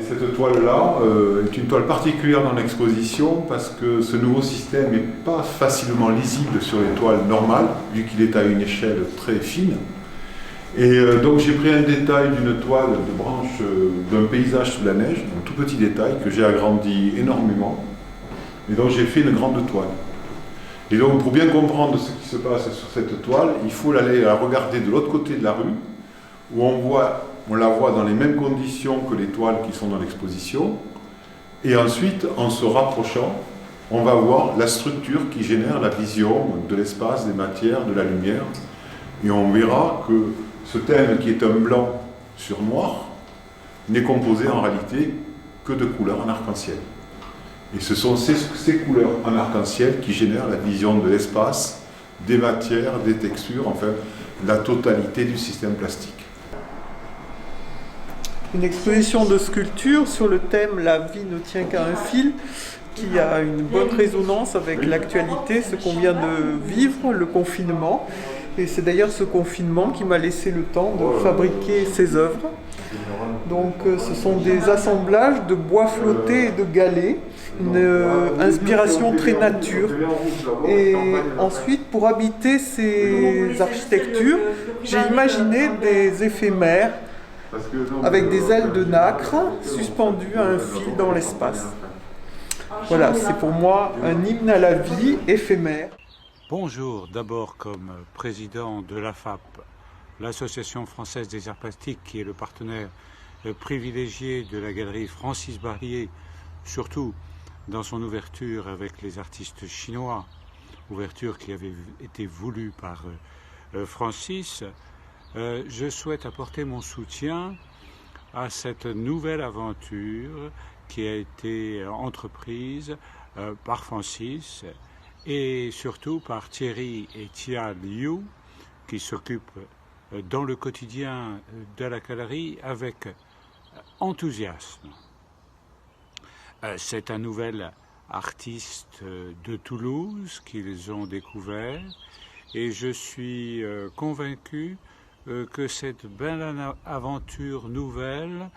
cette toile-là est une toile particulière dans l'exposition parce que ce nouveau système n'est pas facilement lisible sur les toiles normales, vu qu'il est à une échelle très fine. Et donc j'ai pris un détail d'une toile de branche d'un paysage sous la neige, un tout petit détail que j'ai agrandi énormément. Et donc j'ai fait une grande toile. Et donc pour bien comprendre ce qui se passe sur cette toile, il faut aller la regarder de l'autre côté de la rue, où on la voit dans les mêmes conditions que les toiles qui sont dans l'exposition. Et ensuite, en se rapprochant, on va voir la structure qui génère la vision de l'espace, des matières, de la lumière. Et on verra que ce thème qui est un blanc sur noir n'est composé en réalité que de couleurs en arc-en-ciel. Et ce sont ces couleurs en arc-en-ciel qui génèrent la vision de l'espace, des matières, des textures, enfin la totalité du système plastique. Une exposition de sculpture sur le thème « La vie ne tient qu'à un fil » qui a une bonne résonance avec l'actualité, ce qu'on vient de vivre, le confinement. Et c'est d'ailleurs ce confinement qui m'a laissé le temps de fabriquer ces œuvres. Donc ce sont des assemblages de bois flottés et de galets, une inspiration très nature. Et ensuite, pour habiter ces architectures, j'ai imaginé des éphémères avec des ailes de nacre suspendues à un fil dans l'espace. Voilà, c'est pour moi un hymne à la vie éphémère. Bonjour, d'abord comme président de l'AFAP, l'Association française des arts plastiques, qui est le partenaire privilégié de la galerie Francis Barlier, surtout dans son ouverture avec les artistes chinois, ouverture qui avait été voulue par Francis. Je souhaite apporter mon soutien à cette nouvelle aventure qui a été entreprise par Francis et surtout par Thierry et Tia Liu, qui s'occupent dans le quotidien de la galerie avec enthousiasme. C'est un nouvel artiste de Toulouse qu'ils ont découvert et je suis convaincu que cette belle aventure nouvelle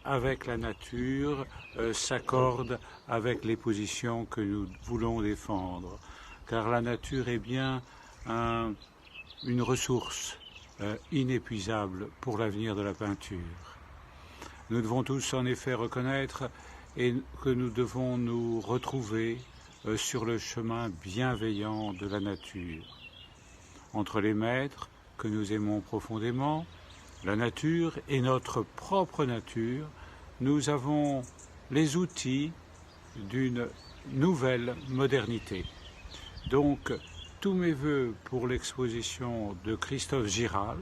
avec la nature s'accorde avec les positions que nous voulons défendre. Car la nature est bien une ressource inépuisable pour l'avenir de la peinture. Nous devons tous en effet reconnaître et que nous devons nous retrouver sur le chemin bienveillant de la nature. Entre les maîtres que nous aimons profondément, la nature et notre propre nature, nous avons les outils d'une nouvelle modernité. Donc, tous mes voeux pour l'exposition de Christophe Giral,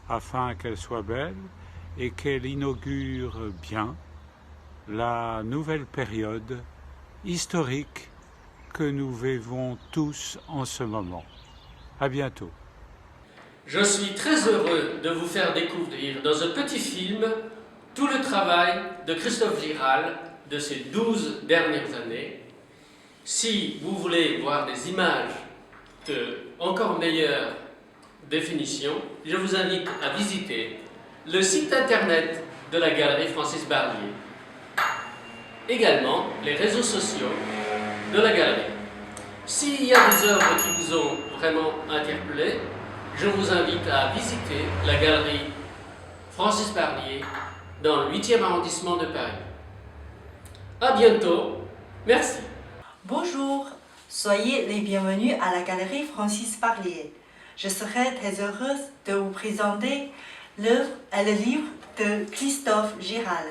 afin qu'elle soit belle et qu'elle inaugure bien la nouvelle période historique que nous vivons tous en ce moment. À bientôt. Je suis très heureux de vous faire découvrir dans un petit film tout le travail de Christophe Giral de ces 12 dernières années. Si vous voulez voir des images de encore meilleure définition, je vous invite à visiter le site internet de la galerie Francis Barlier. Également les réseaux sociaux de la galerie. S'il y a des œuvres qui vous ont vraiment interpellé, je vous invite à visiter la galerie Francis Barlier dans le 8e arrondissement de Paris. À bientôt, merci. Bonjour, soyez les bienvenus à la galerie Francis Barlier. Je serai très heureuse de vous présenter l'œuvre et le livre de Christophe Giral.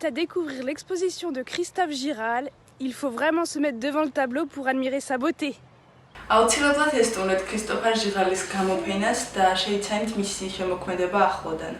invite à découvrir l'exposition de Christophe Giral. Il faut vraiment se mettre devant le tableau pour admirer sa beauté. აუცილებლად ესტუმრეთ ქრისტოფერ ჟიღალის გამოფენას და შეიცანით მისი შემოქმედება ახლოდან.